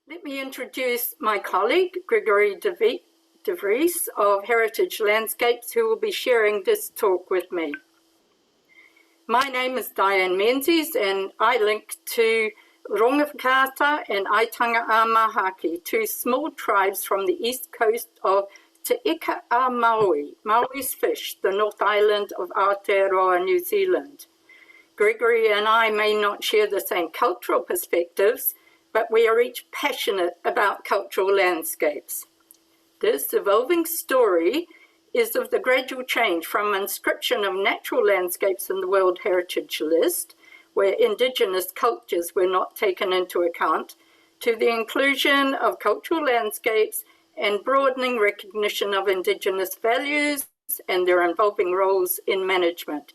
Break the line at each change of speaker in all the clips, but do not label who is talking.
Let me introduce my colleague, Gregory de Vries of Heritage Landscapes, who will be sharing this talk with me. My name is Diane Menzies, and I link to Rongawhakata and Aitanga a Mahaki, two small tribes from the east coast of Te Ika a Maui, Maui's fish, the North Island of Aotearoa, New Zealand. Gregory and I may not share the same cultural perspectives, but we are each passionate about cultural landscapes. This evolving story is of the gradual change from inscription of natural landscapes in the World Heritage List, where Indigenous cultures were not taken into account, to the inclusion of cultural landscapes and broadening recognition of Indigenous values and their involving roles in management.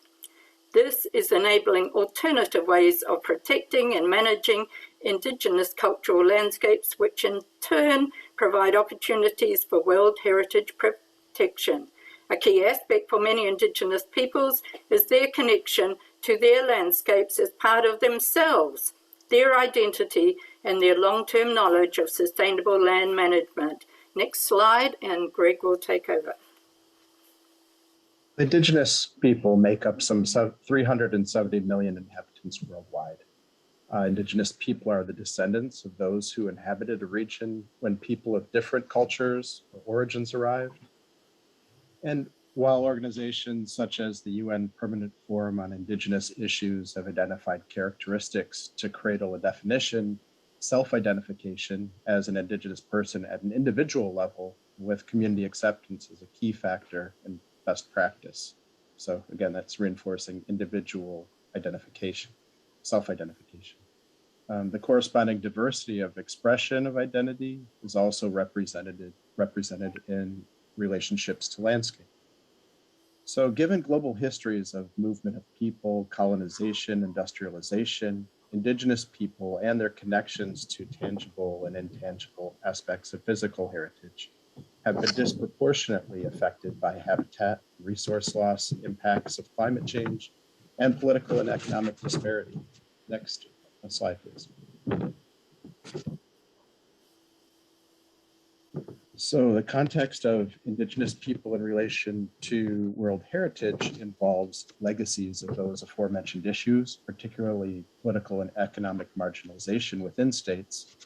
This is enabling alternative ways of protecting and managing Indigenous cultural landscapes, which in turn provide opportunities for World Heritage protection. A key aspect for many Indigenous peoples is their connection to their landscapes as part of themselves, their identity, and their long-term knowledge of sustainable land management. Next slide, and Greg will take over.
Indigenous people make up some 370 million inhabitants worldwide. Indigenous people are the descendants of those who inhabited a region when people of different cultures or origins arrived. And while organizations such as the UN Permanent Forum on Indigenous Issues have identified characteristics to cradle a definition, self-identification as an Indigenous person at an individual level with community acceptance is a key factor in best practice. So again, that's reinforcing individual identification, self-identification. The corresponding diversity of expression of identity is also represented in relationships to landscape. So given global histories of movement of people, colonization, industrialization, Indigenous people and their connections to tangible and intangible aspects of physical heritage have been disproportionately affected by habitat, resource loss, impacts of climate change, and political and economic disparity. Next slide, please. So the context of Indigenous people in relation to World Heritage involves legacies of those aforementioned issues, particularly political and economic marginalization within states,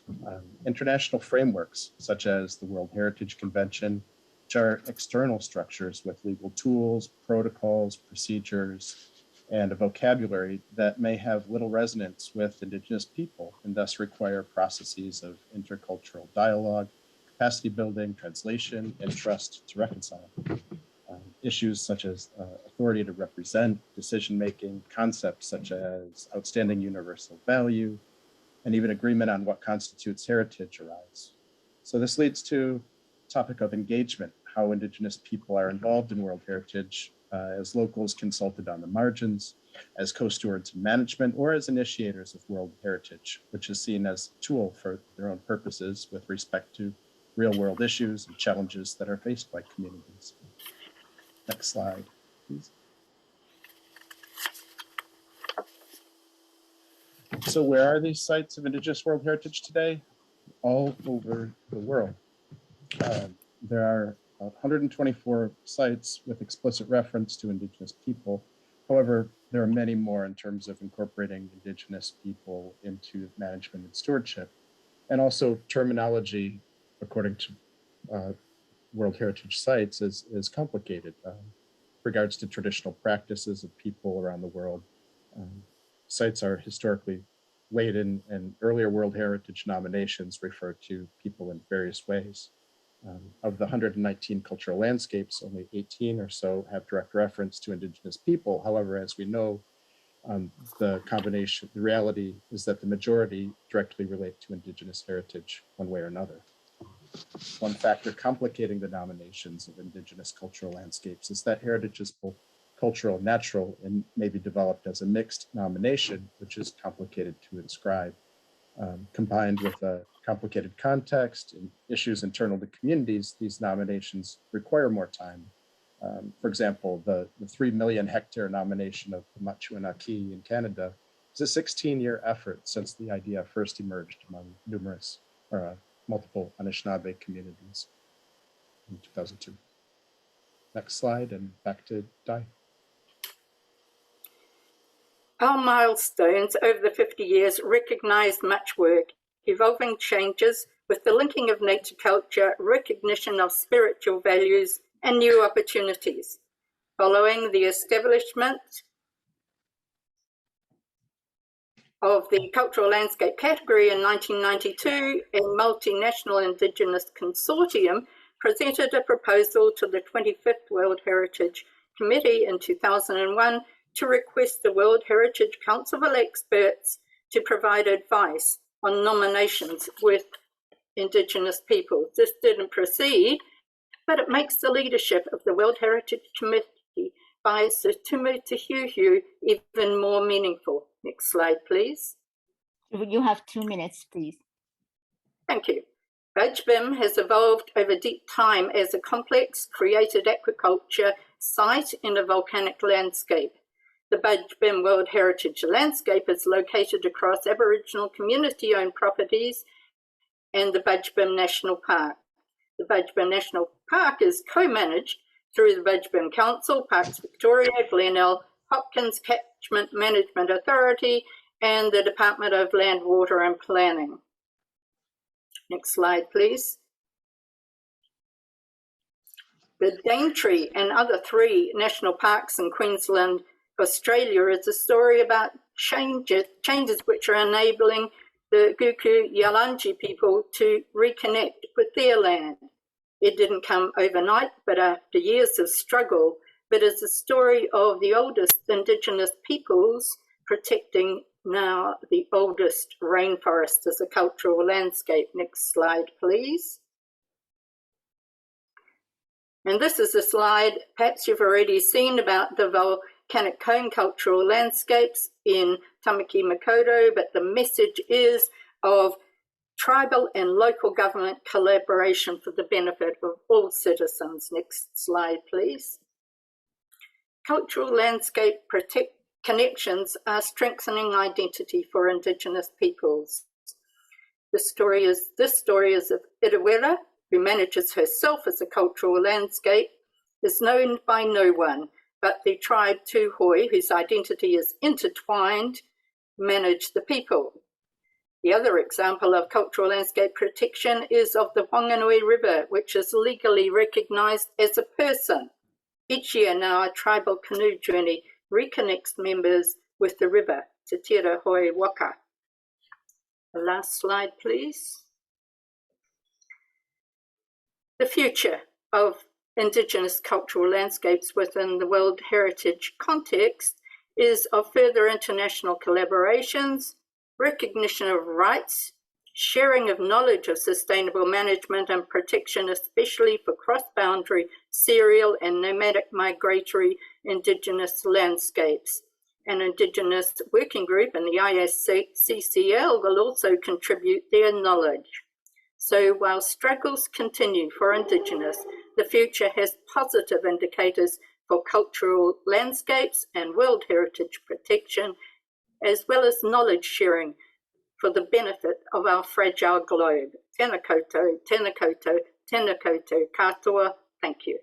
international frameworks such as the World Heritage Convention, which are external structures with legal tools, protocols, procedures, and a vocabulary that may have little resonance with Indigenous people and thus require processes of intercultural dialogue, capacity building, translation, and trust to reconcile. Issues such as authority to represent, decision-making, concepts such as outstanding universal value, and even agreement on what constitutes heritage arise. So this leads to the topic of engagement, how Indigenous people are involved in World Heritage as locals consulted on the margins, as co-stewards in management, or as initiators of World Heritage, which is seen as a tool for their own purposes with respect to real-world issues and challenges that are faced by communities. Next slide, please. So where are these sites of Indigenous World Heritage today? All over the world. There are 124 sites with explicit reference to Indigenous people. However, there are many more in terms of incorporating Indigenous people into management and stewardship, and also terminology according to World Heritage sites is complicated. Regards to traditional practices of people around the world. Sites are historically laden, and earlier World Heritage nominations refer to people in various ways. Of the 119 cultural landscapes, only 18 or so have direct reference to Indigenous people. However, as we know, the reality is that the majority directly relate to Indigenous heritage one way or another. One factor complicating the nominations of Indigenous cultural landscapes is that heritage is both cultural and natural and may be developed as a mixed nomination, which is complicated to inscribe. Combined with a complicated context and issues internal to communities, these nominations require more time. For example, the 3 million hectare nomination of Machuanaki in Canada is a 16-year effort since the idea first emerged among numerous multiple Anishinaabe communities in 2002. Next slide, and back to Di.
Our milestones over the 50 years recognised much work, evolving changes with the linking of nature culture, recognition of spiritual values, and new opportunities. Following the establishment of the cultural landscape category in 1992, a multinational Indigenous consortium presented a proposal to the 25th World Heritage Committee in 2001 to request the World Heritage Council of Experts to provide advice on nominations with Indigenous people. This didn't proceed, but it makes the leadership of the World Heritage Committee by Sir Tumu Te even more meaningful. Next slide, please.
You have 2 minutes, please.
Thank you. Budgebim has evolved over deep time as a complex created aquaculture site in a volcanic landscape. The Budgebim World Heritage Landscape is located across Aboriginal community-owned properties and the Budgebim National Park. The Budgebim National Park is co-managed through the Budgebim Council, Parks Victoria, Glenelg, Hopkins Catchment Management Authority, and the Department of Land, Water and Planning. Next slide, please. The Daintree and other 3 national parks in Queensland, Australia, is a story about changes which are enabling the Guku Yalanji people to reconnect with their land. It didn't come overnight, but after years of struggle, but it's a story of the oldest Indigenous peoples protecting now the oldest rainforest as a cultural landscape. Next slide, please. And this is a slide perhaps you've already seen about the volcanic cone cultural landscapes in Tamaki Makaurau, but the message is of tribal and local government collaboration for the benefit of all citizens. Next slide, please. Cultural landscape connections are strengthening identity for Indigenous peoples. This story is of Irawera, who manages herself as a cultural landscape, is known by no one, but the tribe Tuhoi, whose identity is intertwined, manage the people. The other example of cultural landscape protection is of the Whanganui River, which is legally recognised as a person. Each year now, a tribal canoe journey reconnects members with the river, Te Tira Hoi Waka. The last slide, please. The future of Indigenous cultural landscapes within the World Heritage context is of further international collaborations, recognition of rights, sharing of knowledge of sustainable management and protection, especially for cross-boundary, serial and nomadic migratory Indigenous landscapes. An Indigenous working group in the ISCCL will also contribute their knowledge. So while struggles continue for Indigenous, the future has positive indicators for cultural landscapes and World Heritage protection, as well as knowledge sharing for the benefit of our fragile globe. Tēnā koutou, tēnā koutou, tēnā koutou katoa. Thank you.